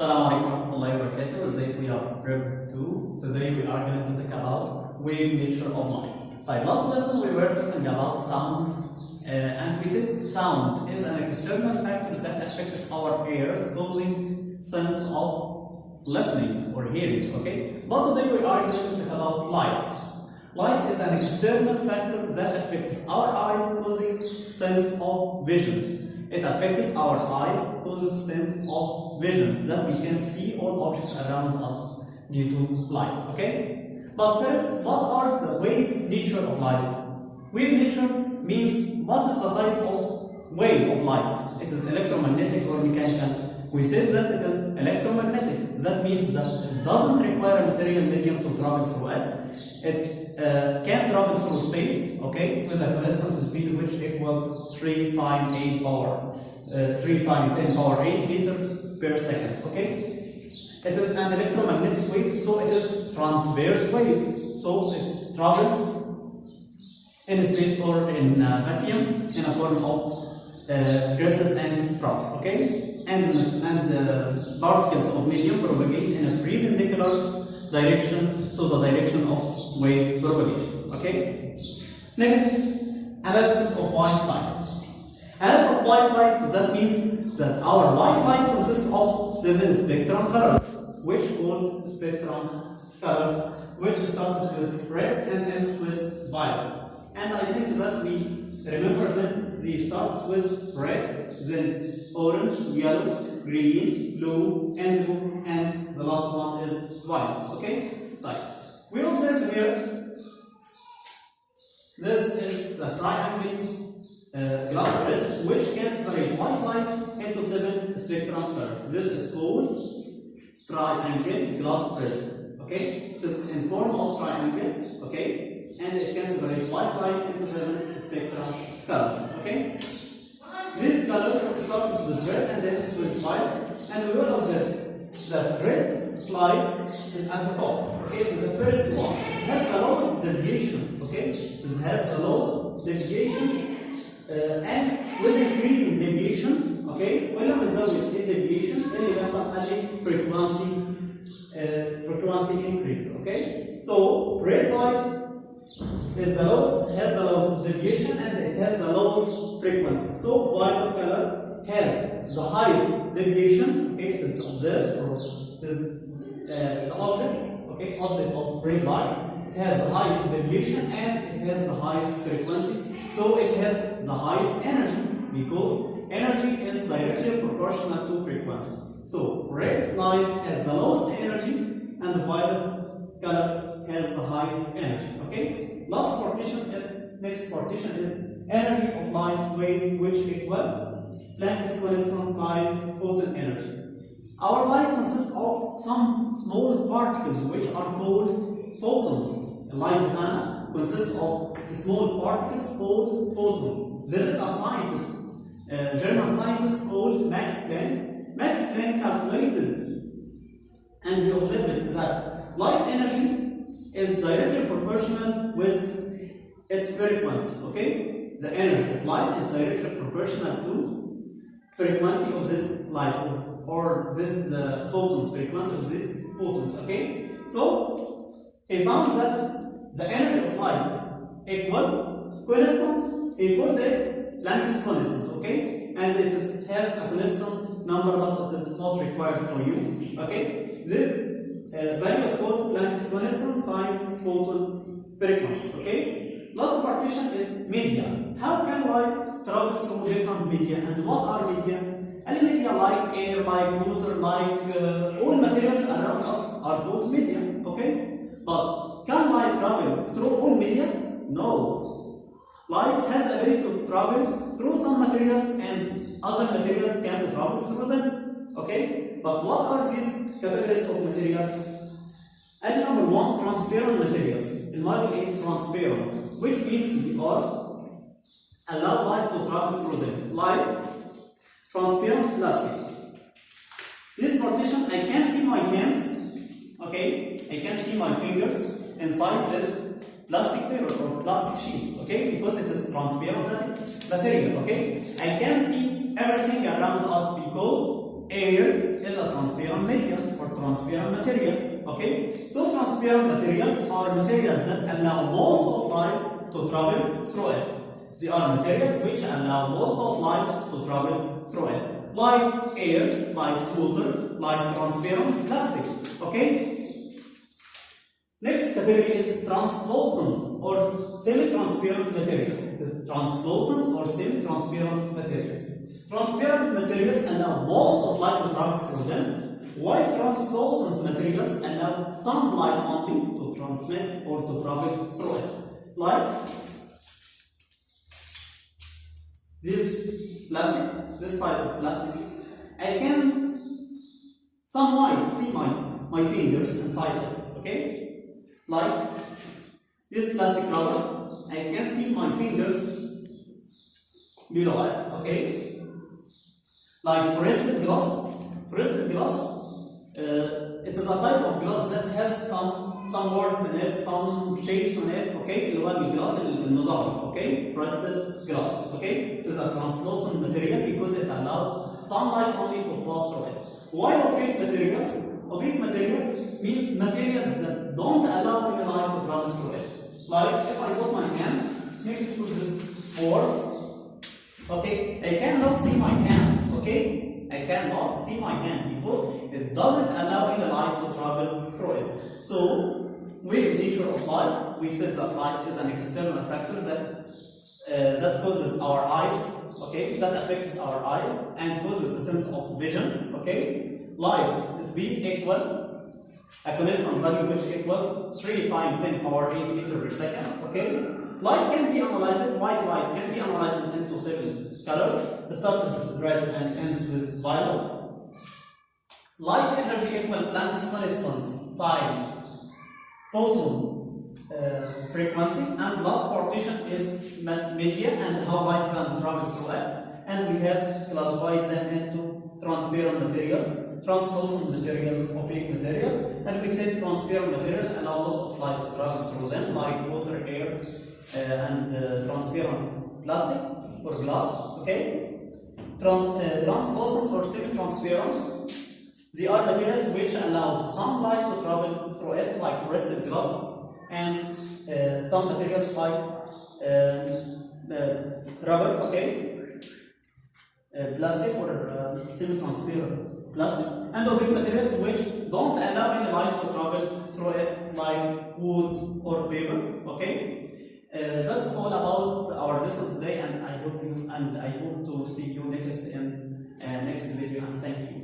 Assalamu alaikum warahmatullahi wabarakatuh. Today we are Prep2. Today we are going to talk about wave nature of light. Like last lesson we were talking about sound and we said sound is an external factor that affects our ears, causing sense of listening or hearing. Okay, but today we are going to talk about light. Light is an external factor that affects our eyes, causing sense of vision. It affects our eyes, causes sense of vision, that we can see all objects around us due to light. Okay? But first, what are the wave nature of light? Wave nature means what is the type of wave of light? It is electromagnetic or mechanical. We said that it is electromagnetic. That means that it doesn't require a material medium to travel through it. It can travel through space, okay, with a constant speed which equals 3 times 8 power, 3 times 10 power 8 meters per second, okay. It is an electromagnetic wave, so it is transverse wave, so it travels in space or in vacuum in a form of gases and troughs, okay. And particles of medium propagate in a perpendicular direction to the direction of wave propagation. Okay. Next, analysis of white light. Analysis of white light, that means that our white light consists of 7 spectrum colors, which called spectrum colors, which starts with red and ends with violet. And I think that we remember that they start with red, then orange, yellow, green, blue, and the last one is violet. Okay? Like we observe here, this is the triangle glass prism which can separate white light into 7 spectrum colors. This is called triangle glass prism. Okay? This is in form of triangle. Okay? And it can separate white light into 7 spectrum colors. Okay? This color starts with red and ends with violet, and we will observe that red light is at the top. Okay, it is the first one. It has the lowest deviation. Okay, this has the lowest deviation, and with increasing deviation, okay, when we زود deviation, اللي بيحصل قليل frequency increase. Okay, so red light is the lowest, has the lowest deviation, and it has the lowest frequency. So violet color has the highest deviation. Okay, it is observed or is the opposite. Okay, opposite of red light. It has the highest deviation and it has the highest frequency. So it has the highest energy because energy is directly proportional to frequency. So red light has the lowest energy and the violet color has the highest energy. Okay. Next partition is energy of light wave, which equals Planck's constant time photon energy. Our light consists of some small particles which are called photons. Light consists of small particles called photons. There is a scientist, a German scientist called Max Planck. Max Planck calculated and he observed that light energy is directly proportional with its frequency. Okay, the energy of light is directly proportional to frequency of this light or this photons, frequency of these photons. Okay, so he found that the energy of light equal constant. He called it Planck's constant. Okay, and it has a constant number, but it is not required for you. Okay, this value is called Planck's constant times photon frequency. Okay. Last partition is media. How can light travel through different media, and what are media? Any media like air, like water, like all materials around us are called media. Okay. But can light travel through all media? No. Light has the ability to travel through some materials, and other materials can't travel through them. Okay. But what are these categories of materials? And number 1, transparent materials. In module 8, transparent, which means we are allow light to travel through them, like transparent plastic. This partition, I can see my hands. Okay, I can see my fingers inside this plastic paper or plastic sheet. Okay, because it is transparent material. Okay, I can see everything around us because air is a transparent medium or transparent material. Okay, so transparent materials are materials that allow most of light to travel through it. They are materials which allow most of light to travel through it, like air, like water, like transparent plastic. Okay. Next category is translucent or semi-transparent materials. It is translucent or semi-transparent materials. Transparent materials allow most of light to travel through them, while translucent materials allow some light only to transmit or to travel through it. Like this plastic, this type of plastic, I can somewhat see my fingers inside it. Okay. Like this plastic rubber, I can see my fingers below it, okay? Like frosted glass. It is a type of glass that has some words in it, some shapes in it, okay? اللي هو الجلاس المزعرف, okay? Frosted glass, okay? It is a translucent material because it allows sunlight only to pass through it. Why opaque materials? Opaque materials means materials that don't allow any light to travel through it. Like if I put my hand next to this board, okay, I cannot see my hand, okay? I cannot see my hand because it doesn't allow any light to travel through it. So, with the nature of light, we said that light is an external factor that causes our eyes, okay, that affects our eyes and causes a sense of vision, okay? Light speed equal a constant value which equals 3 times 10 power 8 meter per second, okay? Light can be analyzed, white light can be analyzed into 7 colors. It starts with red and ends with violet. Light energy equal Planck's constant times photon frequency, and last partition is media and how light can travel through it. And we have classified them into transparent materials, translucent materials, opaque materials, and we said transparent materials allow most of light to travel through them, like water, air, and transparent plastic or glass. Okay, translucent or semi-transparent, they are materials which allow some light to travel through it, like frosted glass, and some materials like rubber. Okay. Plastic or semi-transparent plastic, and opaque materials which don't allow any light to travel through it, like wood or paper. Okay, that's all about our lesson today, and I hope to see you next in next video. And thank you.